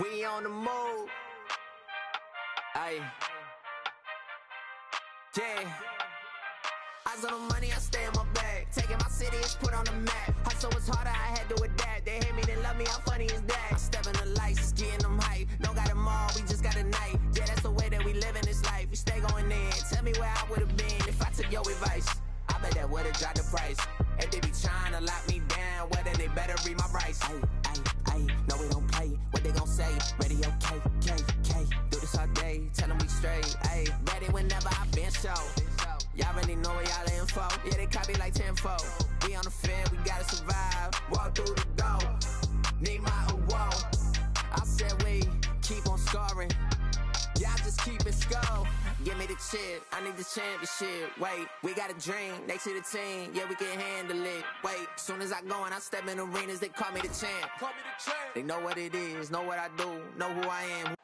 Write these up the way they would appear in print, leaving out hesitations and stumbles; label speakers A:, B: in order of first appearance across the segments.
A: We on the move. Aye. Yeah. Eyes on the money, I stay in my bag. Taking my city, it's put on the map. Hustle was harder, I had to adapt. They hate me, they love me, how funny is that? I step in the lights, it's getting them hype. Don't got them all, we just got a night. Yeah, that's the way that we live in this life. We stay going in. Tell me where I would've been if I took your advice. I bet that would've dropped the price. If they be trying to lock me down, well then they better read my rights. Ayy, no we don't play. What they gon' say? Radio K. Do this all day, tell them we straight. Ayy, ready whenever I been show. Y'all really know where y'all info. Yeah, they copy like tenfold. We on the field, we gotta survive. Walk through the door, need my award. I said we keep on scoring. Y'all just keep it score. Give me the chip, I need the championship. Wait, we got a dream, next to the team. Yeah, we can handle it. Wait, soon as I go and I step in arenas, they call me the champ. They know what it is, know what I do, know who I am.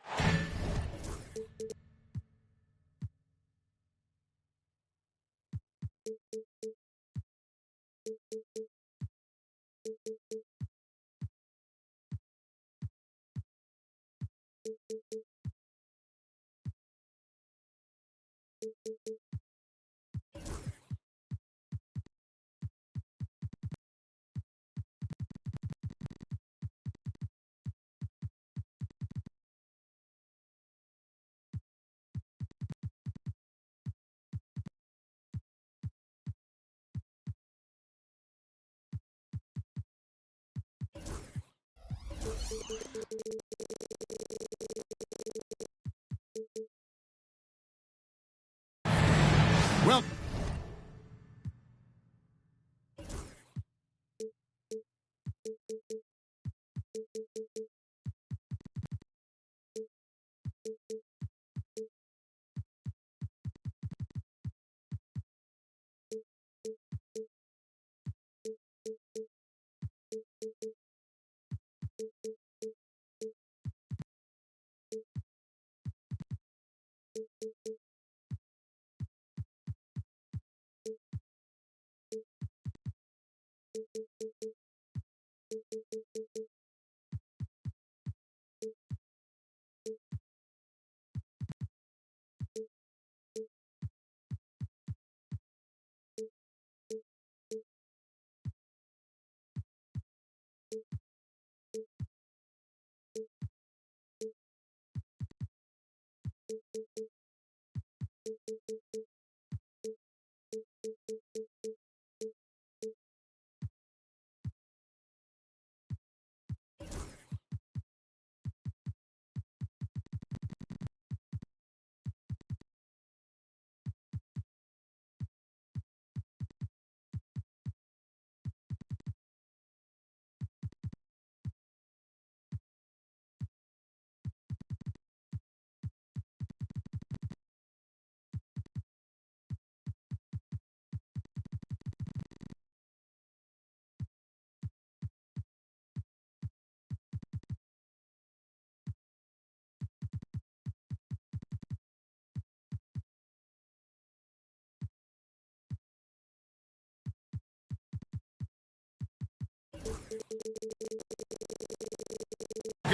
B: Well,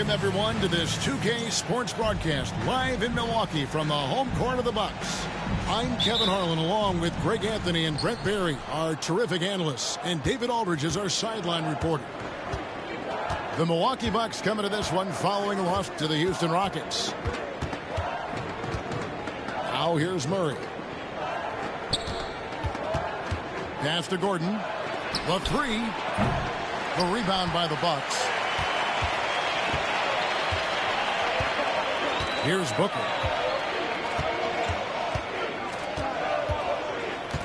B: welcome everyone to this 2K Sports broadcast live in Milwaukee from the home court of the Bucks. I'm Kevin Harlan along with Greg Anthony and Brent Barry, our terrific analysts, and David Aldridge is our sideline reporter. The Milwaukee Bucks coming to this one following a loss to the Houston Rockets. Now here's Murray. Pass to Gordon. The three. The rebound by the Bucks. Here's Booker.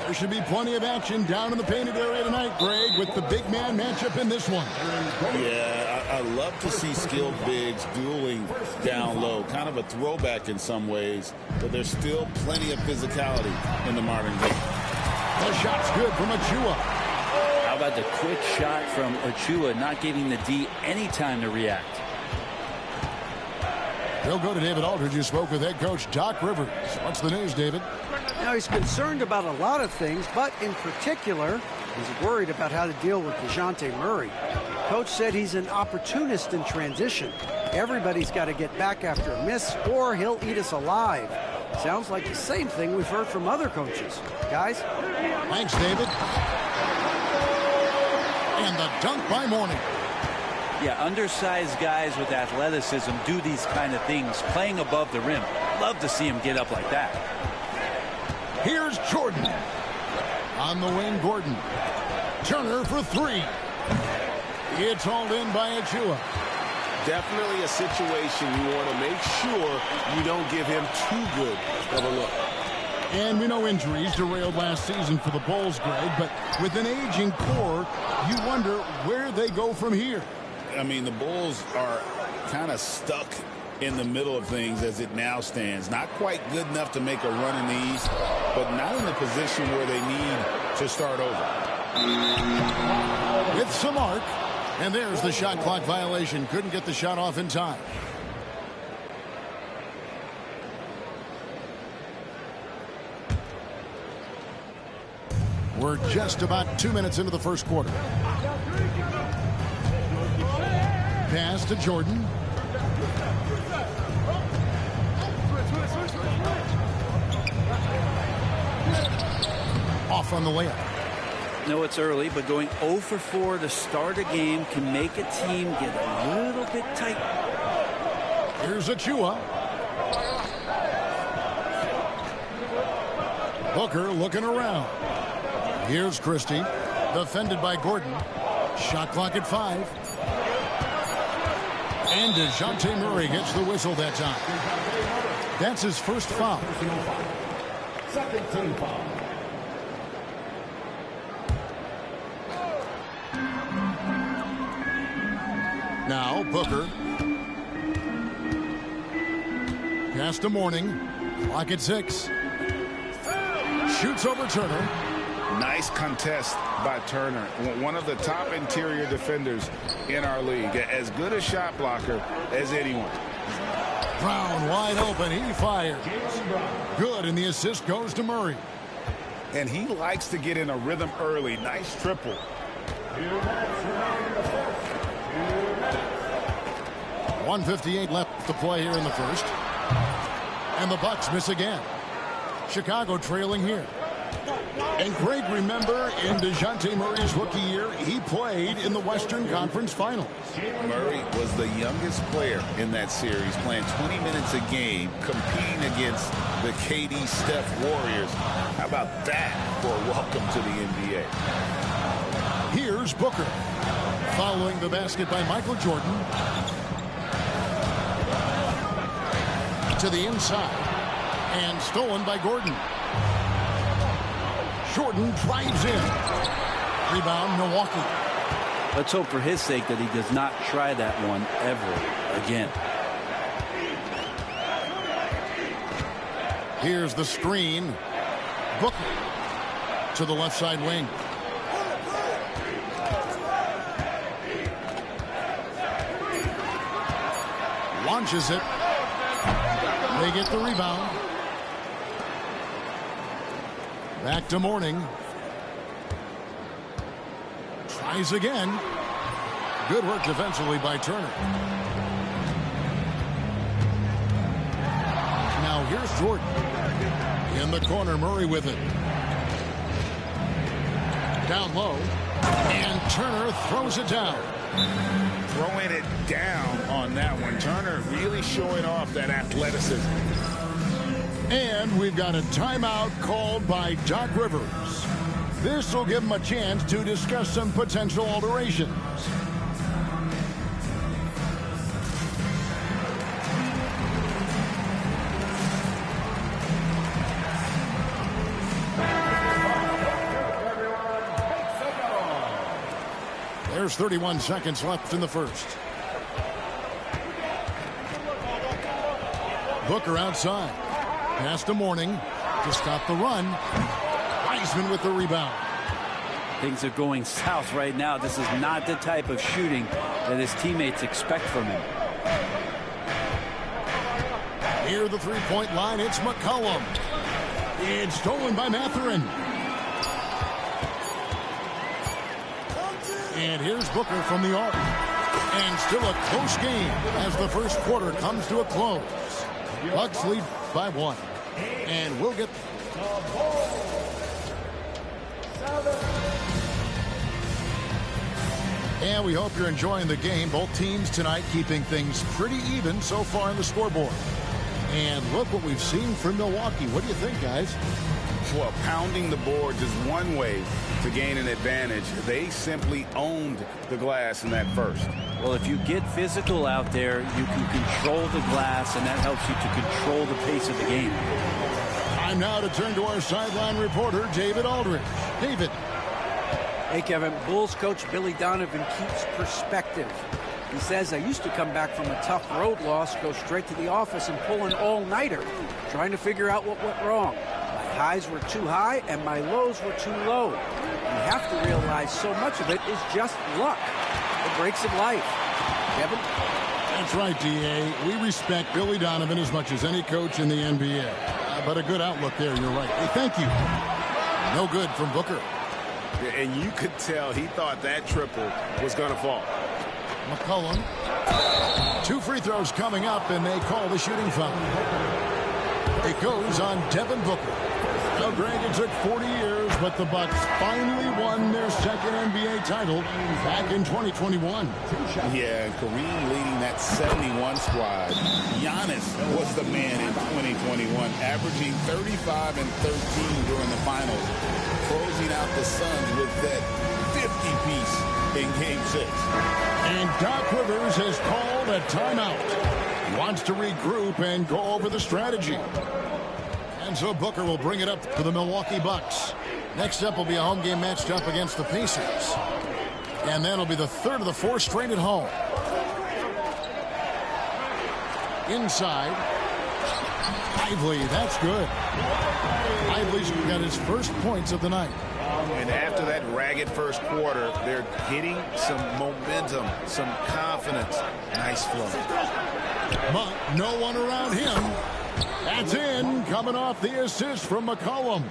B: There should be plenty of action down in the painted area tonight, Greg, with the big man matchup in this one.
C: Yeah, I love to see skilled bigs dueling down low. Kind of a throwback in some ways, but there's still plenty of physicality in the modern game.
B: The shot's good from Achua.
D: How about the quick shot from Achua, not giving the D any time to react?
B: We'll go to David Aldridge, who spoke with head coach Doc Rivers. What's the news, David?
E: Now, he's concerned about a lot of things, but in particular, he's worried about how to deal with DeJounte Murray. Coach said he's an opportunist in transition. Everybody's got to get back after a miss or he'll eat us alive. Sounds like the same thing we've heard from other coaches. Guys?
B: Thanks, David. And the dunk by Mourning.
D: Yeah, undersized guys with athleticism do these kind of things, playing above the rim. Love to see him get up like that.
B: Here's Jordan. On the wing, Gordon. Turner for three. It's hauled in by Achua.
F: Definitely a situation you want to make sure you don't give him too good of a look.
B: And we know injuries derailed last season for the Bulls, Greg, but with an aging core, you wonder where they go from here.
C: I mean, the Bulls are kind of stuck in the middle of things as it now stands. Not quite good enough to make a run in the East, but not in a position where they need to start over.
B: With some arc, and there's the shot clock violation. Couldn't get the shot off in time. We're just about 2 minutes into the first quarter. Pass to Jordan. Off on the layup.
D: No, it's early, but going 0 for 4 to start a game can make a team get a little bit tight.
B: Here's Achua. Booker looking around. Here's Christie. Defended by Gordon. Shot clock at 5. And DeJounte Murray gets the whistle that time. That's his first foul.
G: Second team foul.
B: Now Booker. Pass to Mourning. Clock at 6. Shoots over Turner.
F: Nice contest by Turner. One of the top interior defenders in our league. As good a shot blocker as anyone.
B: Brown wide open. He fires. Good, and the assist goes to Murray.
F: And he likes to get in a rhythm early. Nice triple.
B: 1:58 left to play here in the first. And the Bucks miss again. Chicago trailing here. And Greg, remember, in DeJounte Murray's rookie year, he played in the Western Conference Finals.
C: Murray was the youngest player in that series, playing 20 minutes a game, competing against the KD Steph Warriors. How about that for a welcome to the NBA?
B: Here's Booker. Following the basket by Michael Jordan. To the inside. And stolen by Gordon. Jordan drives in. Rebound, Milwaukee.
D: Let's hope for his sake that he does not try that one ever again.
B: Here's the screen. Booker to the left side wing. Launches it. They get the rebound. Back to Mourning. Tries again. Good work defensively by Turner. Now here's Jordan. In the corner, Murray with it. Down low. And Turner throws it down.
F: Throwing it down on that one. Turner really showing off that athleticism.
B: And we've got a timeout called by Doc Rivers. This will give him a chance to discuss some potential alterations. There's 31 seconds left in the first. Booker outside. Pass to Mourning to stop the run. Wiseman with the rebound.
D: Things are going south right now. This is not the type of shooting that his teammates expect from him.
B: Near the three-point line, it's McCollum. It's stolen by Mathurin. And here's Booker from the arc. And still a close game as the first quarter comes to a close. Bucks lead by 1. And we'll get... And we hope you're enjoying the game. Both teams tonight keeping things pretty even so far on the scoreboard. And look what we've seen from Milwaukee. What do you think, guys?
F: Well, pounding the boards is one way to gain an advantage. They simply owned the glass in that first.
D: Well, if you get physical out there, you can control the glass, and that helps you to control the pace of the game.
B: Time now to turn to our sideline reporter, David Aldridge. David.
E: Hey, Kevin. Bulls coach Billy Donovan keeps perspective. He says, I used to come back from a tough road loss, go straight to the office and pull an all-nighter, trying to figure out what went wrong. My highs were too high and my lows were too low. You have to realize so much of it is just luck. The breaks of life. Kevin?
B: That's right, D.A. We respect Billy Donovan as much as any coach in the NBA. But a good outlook there, you're right. Hey, thank you. No good from Booker.
F: And you could tell he thought that triple was going to fall.
B: McCollum. 2 free throws coming up, and they call the shooting foul. It goes on Devin Booker. Now, Greg, it took 40 years, but the Bucks finally won their second NBA title back in 2021.
C: Yeah, and Kareem leading that 71 squad. Giannis was the man in 2021, averaging 35 and 13 during the finals, closing out the Suns with that 50-piece in Game 6.
B: And Doc Rivers has called a timeout. He wants to regroup and go over the strategy. And so Booker will bring it up for the Milwaukee Bucks. Next up will be a home game matched up against the Pacers. And then it'll be the third of the 4 straight at home. Inside. Lively, that's good. Lively's got his first points of the night.
F: And after that ragged first quarter, they're hitting some momentum, some confidence. Nice flow.
B: But no one around him. That's in, coming off the assist from McCollum.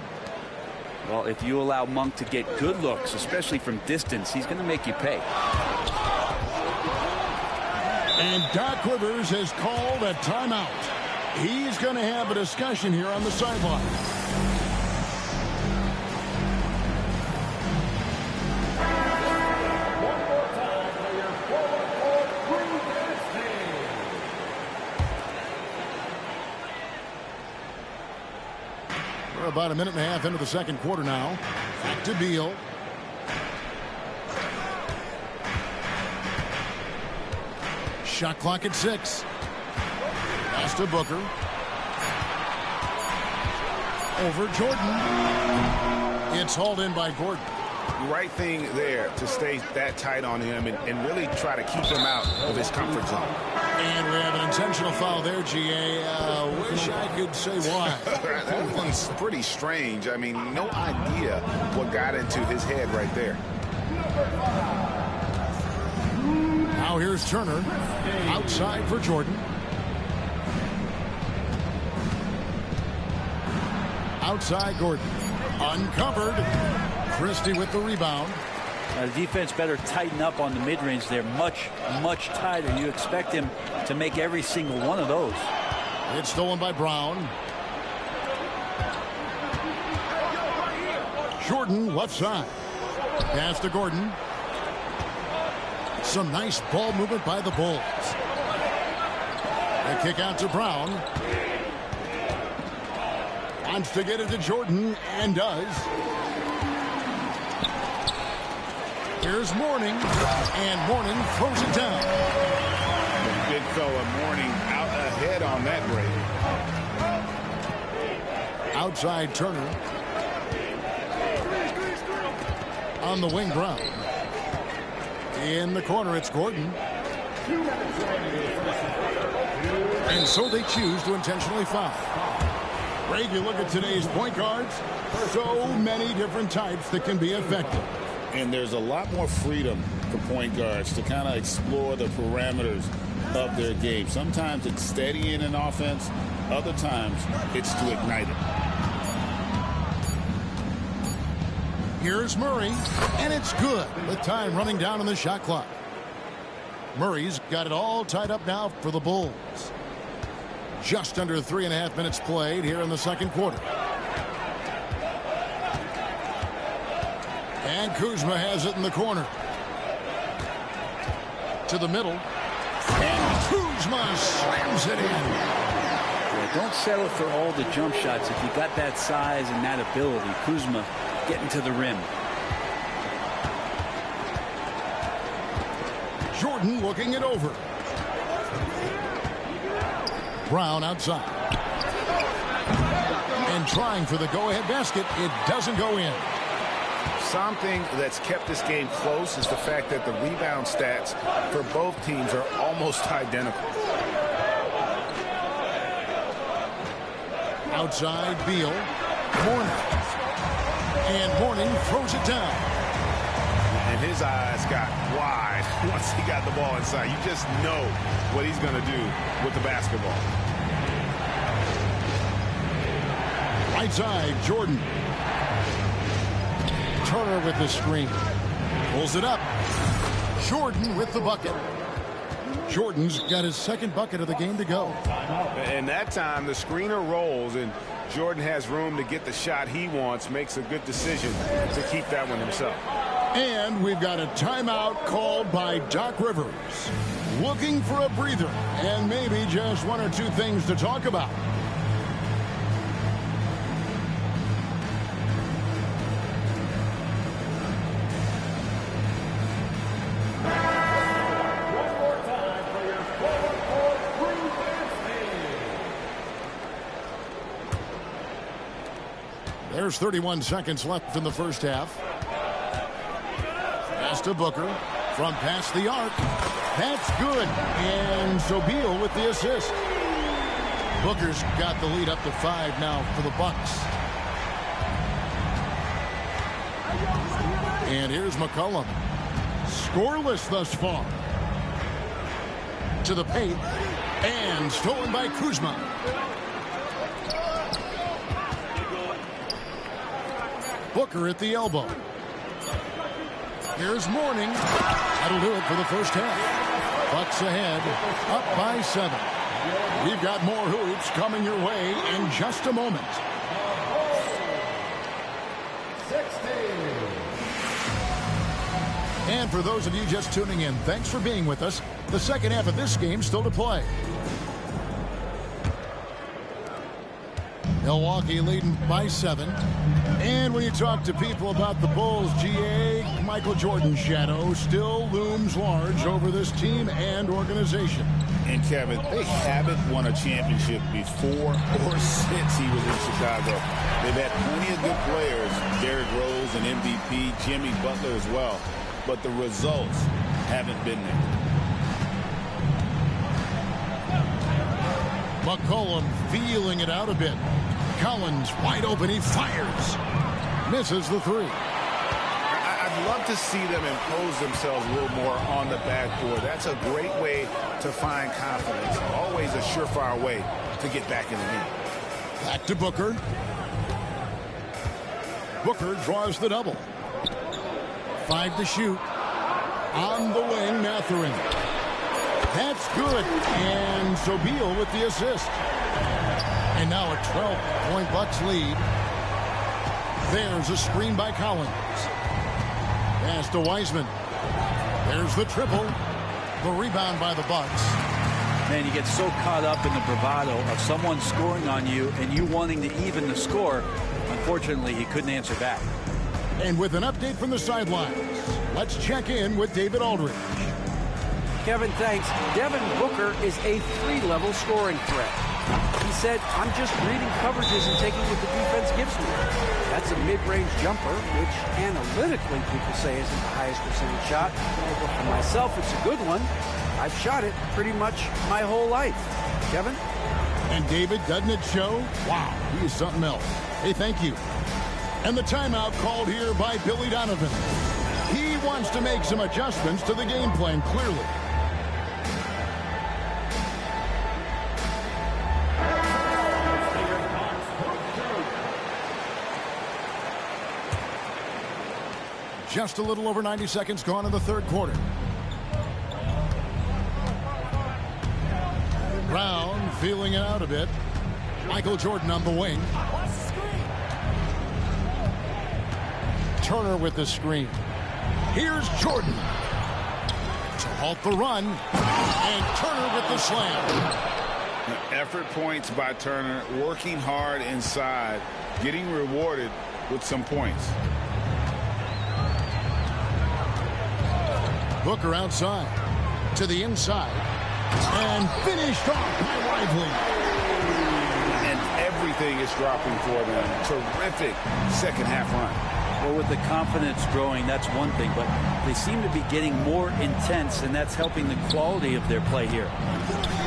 D: Well, if you allow Monk to get good looks, especially from distance, he's going to make you pay.
B: And Doc Rivers has called a timeout. He's going to have a discussion here on the sideline. We're about a minute and a half into the second quarter now. Back to Beal. Shot clock at 6. Pass to Booker. Over Jordan. It's hauled in by Gordon.
F: Right thing there to stay that tight on him and really try to keep him out of his comfort zone.
B: And we have an intentional foul there, G.A. Wish I could say why.
F: That one's pretty strange. I mean, no idea what got into his head right there.
B: Now here's Turner. Outside for Jordan. Outside Gordon. Uncovered. Christie with the rebound.
D: The defense better tighten up on the mid-range there. Much, much tighter. You expect him to make every single one of those.
B: It's stolen by Brown. Jordan left side. Pass to Gordon. Some nice ball movement by the Bulls. A kick out to Brown. Wants to get it to Jordan and does. Here's Mourning, and Mourning throws it down.
F: The big fella Mourning out ahead on that break.
B: Outside Turner. On the wing, Brown. In the corner, it's Gordon. And so they choose to intentionally foul. Greg, you look at today's point guards, so many different types that can be effective.
C: And there's a lot more freedom for point guards to kind of explore the parameters of their game. Sometimes it's steadying an offense. Other times it's to ignite it.
B: Here's Murray, and it's good with time running down on the shot clock. Murray's got it all tied up now for the Bulls. Just under 3.5 minutes played here in the second quarter. And Kuzma has it in the corner. To the middle. And Kuzma slams it in.
D: Yeah, don't settle for all the jump shots. If you got that size and that ability, Kuzma getting to the rim.
B: Jordan looking it over. Brown outside. And trying for the go-ahead basket. It doesn't go in.
F: Something that's kept this game close is the fact that the rebound stats for both teams are almost identical.
B: Outside, Beal. Mourning. And Mourning throws it down.
F: And his eyes got wide once he got the ball inside. You just know what he's going to do with the basketball.
B: Right side, Jordan. Turner with the screen. Pulls it up. Jordan with the bucket. Jordan's got his second bucket of the game to go.
F: And that time the screener rolls and Jordan has room to get the shot he wants, makes a good decision to keep that one himself.
B: And we've got a timeout called by Doc Rivers. Looking for a breather and maybe just one or two things to talk about. There's 31 seconds left in the first half. Pass to Booker from past the arc. That's good. And so Beal with the assist. Booker's got the lead up to 5 now for the Bucks. And here's McCollum. Scoreless thus far. To the paint. And stolen by Kuzma. Booker at the elbow. Here's Mourning. That'll do it for the first half. Bucks ahead, up by 7. We've got more hoops coming your way in just a moment. 16. And for those of you just tuning in, thanks for being with us. The second half of this game still to play. Milwaukee leading by 7. And when you talk to people about the Bulls, GA, Michael Jordan's shadow still looms large over this team and organization.
C: And Kevin, they haven't won a championship before or since he was in Chicago. They've had plenty of good players, Derrick Rose and MVP, Jimmy Butler as well. But the results haven't been there.
B: McCollum feeling it out a bit. Collins wide open. He fires. Misses the 3.
F: I'd love to see them impose themselves a little more on the backboard. That's a great way to find confidence. Always a surefire way to get back in the game.
B: Back to Booker. Booker draws the double. 5 to shoot. On the wing, Mathurin. That's good. And so Beal with the assist. And now a 12-point Bucks lead. There's a screen by Collins. Pass to Wiseman. There's the triple. The rebound by the Bucks.
D: Man, you get so caught up in the bravado of someone scoring on you and you wanting to even the score. Unfortunately, he couldn't answer back.
B: And with an update from the sidelines, let's check in with David Aldridge.
E: Kevin, thanks. Devin Booker is a 3-level scoring threat. He said, I'm just reading coverages and taking what the defense gives me. That's a mid-range jumper, which analytically people say isn't the highest percentage shot. For myself, it's a good one. I've shot it pretty much my whole life. Kevin?
B: And David, doesn't it show? Wow, he is something else. Hey, thank you. And the timeout called here by Billy Donovan. He wants to make some adjustments to the game plan, clearly. Just a little over 90 seconds gone in the third quarter. Brown feeling it out a bit. Michael Jordan on the wing. Turner with the screen. Here's Jordan to halt the run, and Turner with the slam.
C: Effort points by Turner, working hard inside, getting rewarded with some points.
B: Booker outside to the inside and finished off by Lively.
C: And everything is dropping for them. Terrific second half run.
D: Well, with the confidence growing, that's one thing, but they seem to be getting more intense, and that's helping the quality of their play here.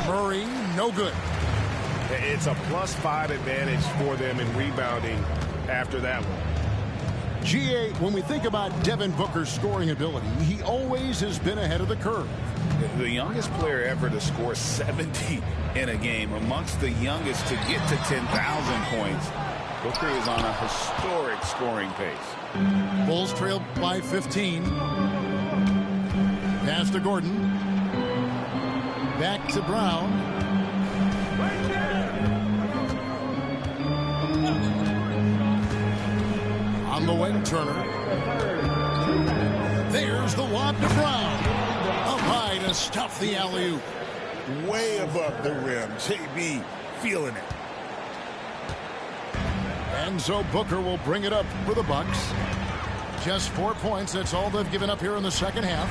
B: Murray, no good.
F: It's a +5 advantage for them in rebounding after that one.
B: GA, when we think about Devin Booker's scoring ability, he always has been ahead of the curve.
C: The youngest player ever to score 70 in a game, amongst the youngest to get to 10,000 points. Booker is on a historic scoring pace.
B: Bulls trail by 15. Pass to Gordon. Back to Brown. On the wing, Turner. There's the lob to Brown. Up high to stuff the alley-oop.
C: Way above the rim. JB feeling it.
B: And so Booker will bring it up for the Bucks. Just 4 points. That's all they've given up here in the second half.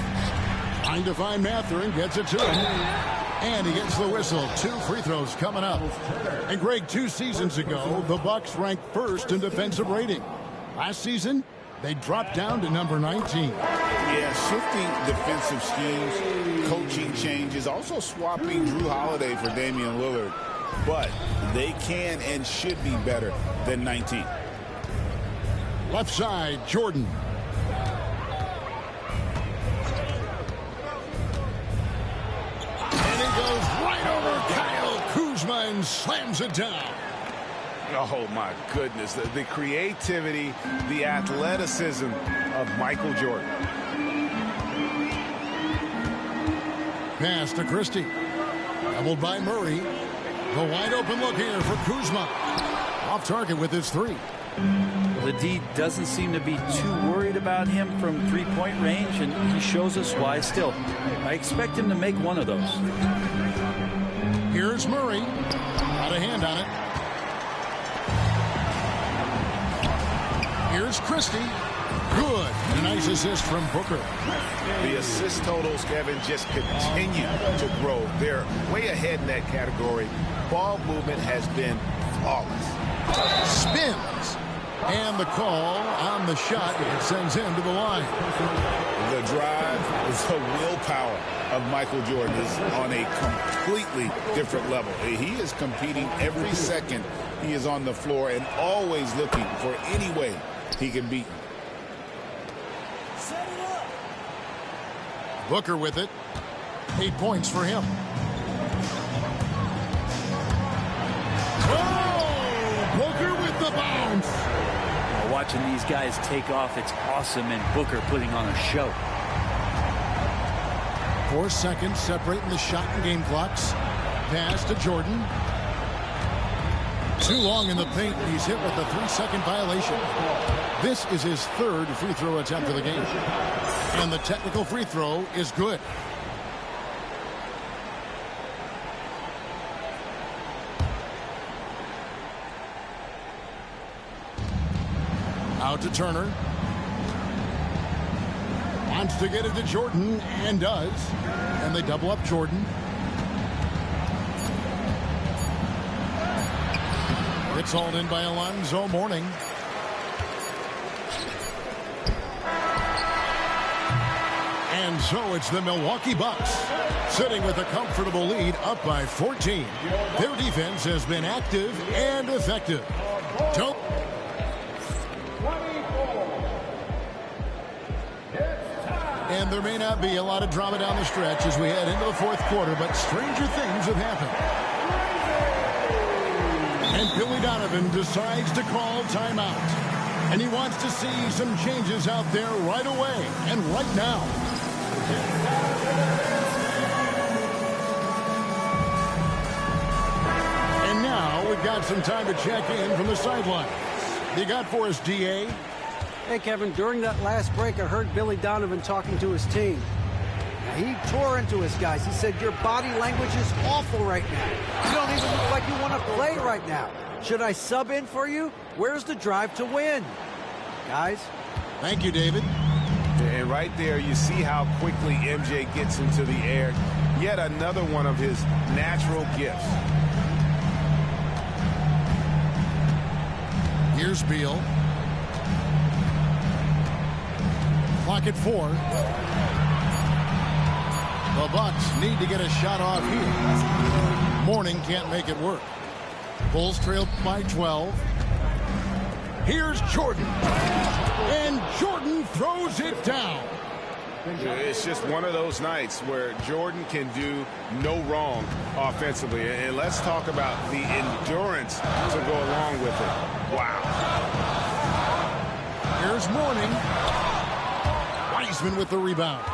B: Trying to find Mathurin. Gets it to him. And he gets the whistle. 2 free throws coming up. And Greg, 2 seasons ago, the Bucks ranked first in defensive rating. Last season, they dropped down to number 19.
C: Yeah, shifting defensive schemes, coaching changes, also swapping Drew Holiday for Damian Lillard. But they can and should be better than 19.
B: Left side, Jordan. And he goes right over Kyle Kuzma and slams it down.
F: Oh, my goodness. The creativity, the athleticism of Michael Jordan.
B: Pass to Christie. Doubled by Murray. The wide open look here for Kuzma. Off target with his 3.
D: The D doesn't seem to be too worried about him from three-point range, and he shows us why still. I expect him to make one of those.
B: Here's Murray. Got a hand on it. Here's Christie. Good. A nice assist from Booker.
F: The assist totals, Kevin, just continue to grow. They're way ahead in that category. Ball movement has been flawless.
B: Spins. And the call on the shot sends him to the line.
C: The drive, the willpower of Michael Jordan is on a completely different level. He is competing every second he is on the floor and always looking for any way he can beat you.
B: Booker with it. 8 points for him. Oh! Booker with the bounce.
D: Watching these guys take off, it's awesome, and Booker putting on a show.
B: 4 seconds separating the shot and game clocks. Pass to Jordan. Too long in the paint. He's hit with a 3-second violation. This is his 3rd free throw attempt of the game. And the technical free throw is good. Out to Turner. Wants to get it to Jordan, and does. And they double up Jordan. It's hauled in by Alonzo Mourning. And so it's the Milwaukee Bucks sitting with a comfortable lead, up by 14. Their defense has been active and effective. Don't. And there may not be a lot of drama down the stretch as we head into the 4th quarter, but stranger things have happened. And Billy Donovan decides to call timeout. And he wants to see some changes out there right away and right now. And now we've got some time to check in from the sidelines. You got for us, DA?
E: Hey, Kevin, during that last break, I heard Billy Donovan talking to his team. Now, he tore into his guys. He said, your body language is awful right now. You don't even look like you want to play right now. Should I sub in for you? Where's the drive to win? Guys?
B: Thank you, David.
F: And right there, you see how quickly MJ gets into the air. Yet another one of his natural gifts.
B: Here's Beal. Clock at 4. The Bucks need to get a shot off here. Mourning can't make it work. Bulls trail by 12. Here's Jordan. And Jordan throws it down.
F: It's just one of those nights where Jordan can do no wrong offensively. And let's talk about the endurance to go along with it. Wow.
B: Here's Mourning. Wiseman with the rebound.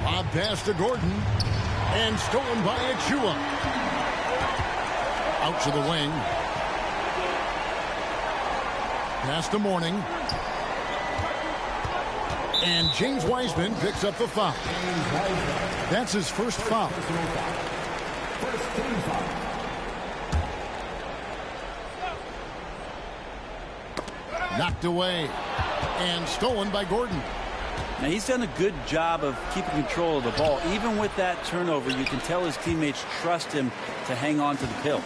B: Lob pass to Gordon. And stolen by Achua. Out to the wing. Pass to Mourning. And James Wiseman picks up the foul. That's his first foul. Knocked away. And stolen by Gordon.
D: Now, he's done a good job of keeping control of the ball. Even with that turnover, you can tell his teammates trust him to hang on to the pill.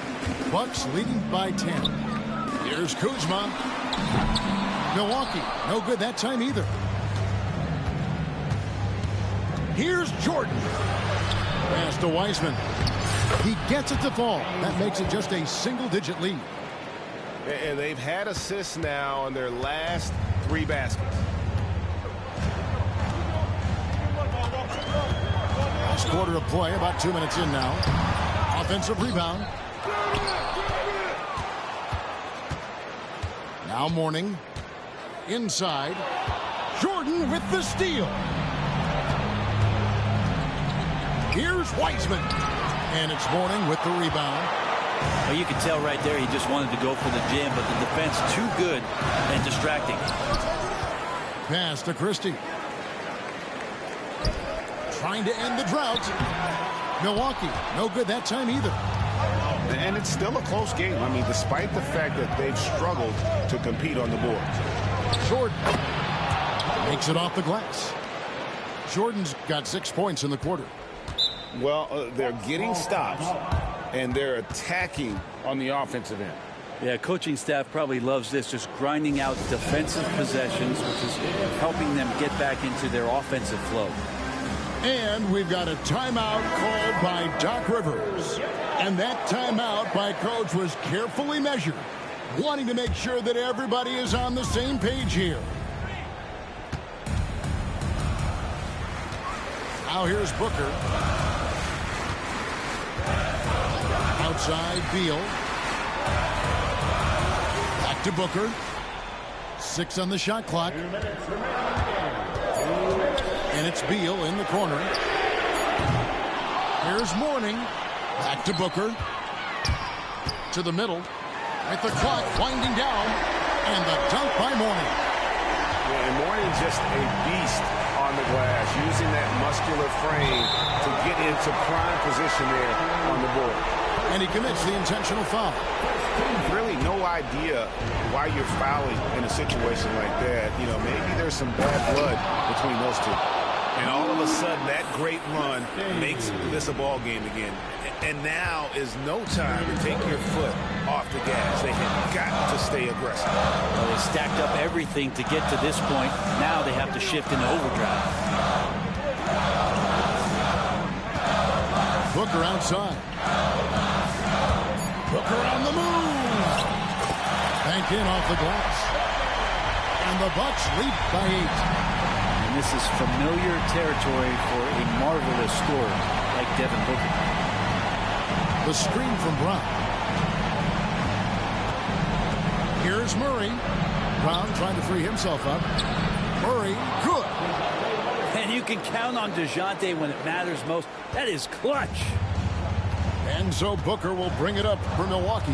B: Bucks leading by 10. Here's Kuzma. Milwaukee, no good that time either. Here's Jordan. Pass to Wiseman. He gets it to fall. That makes it just a single-digit lead.
F: And they've had assists now on their last 3 baskets.
B: Last quarter of play, about 2 minutes in now. Offensive rebound. Now Mourning. Inside. Jordan with the steal. Here's Wiseman. And it's Mourning with the rebound.
D: Well, you can tell right there he just wanted to go for the jam, but the defense too good and distracting.
B: Pass to Christie. Trying to end the drought. Milwaukee, no good that time either.
F: And it's still a close game. I mean, despite the fact that they've struggled to compete on the board.
B: Jordan makes it off the glass. Jordan's got 6 points in the quarter.
F: Well, they're getting stops, and they're attacking on the offensive end.
D: Yeah, coaching staff probably loves this, just grinding out defensive possessions, which is helping them get back into their offensive flow.
B: And we've got a timeout called by Doc Rivers. And that timeout by Coach was carefully measured, wanting to make sure that everybody is on the same page here. Now here's Booker. Outside Beal. Back to Booker. 6 on the shot clock. And it's Beal in the corner. Here's Mourning. Back to Booker. To the middle. With the clock winding down. And the dunk by Mourning.
F: Yeah, and Mourning just a beast on the glass, using that muscular frame to get into prime position there on the board.
B: And he commits the intentional foul.
F: Really no idea why you're fouling in a situation like that. You know, maybe there's some bad blood between those two. And all of a sudden, that great run makes this a ball game again. And now is no time to take your foot off the gas. They have got to stay aggressive.
D: Well, they stacked up everything to get to this point. Now they have to shift into overdrive.
B: Booker outside. Booker on the move. Banked in off the glass. And the Bucks lead by 8.
D: And this is familiar territory for a marvelous scorer like Devin Booker.
B: The screen from Brown. Here's Murray. Brown trying to free himself up. Murray, good.
D: And you can count on DeJounte when it matters most. That is clutch.
B: And so Booker will bring it up for Milwaukee.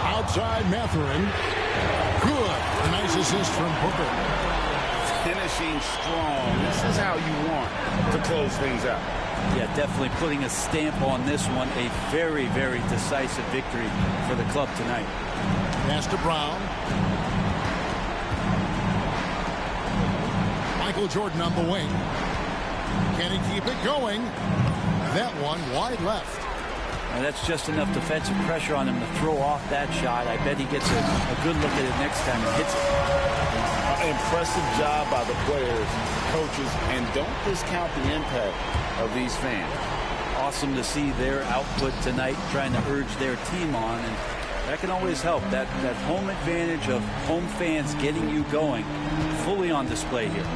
B: Outside Mathurin. Good. Nice assist from Booker.
F: Finishing strong. This is how you want to close things out.
D: Yeah, definitely putting a stamp on this one. A very, very decisive victory for the club tonight.
B: Pass to Brown. Michael Jordan on the wing. Can he keep it going? That one wide left.
D: And that's just enough defensive pressure on him to throw off that shot. I bet he gets a good look at it next time and hits it.
F: Impressive job by the players, coaches, and don't discount the impact of these fans.
D: Awesome to see their output tonight, trying to urge their team on, and that can always help. That home advantage of home fans getting you going fully on display here.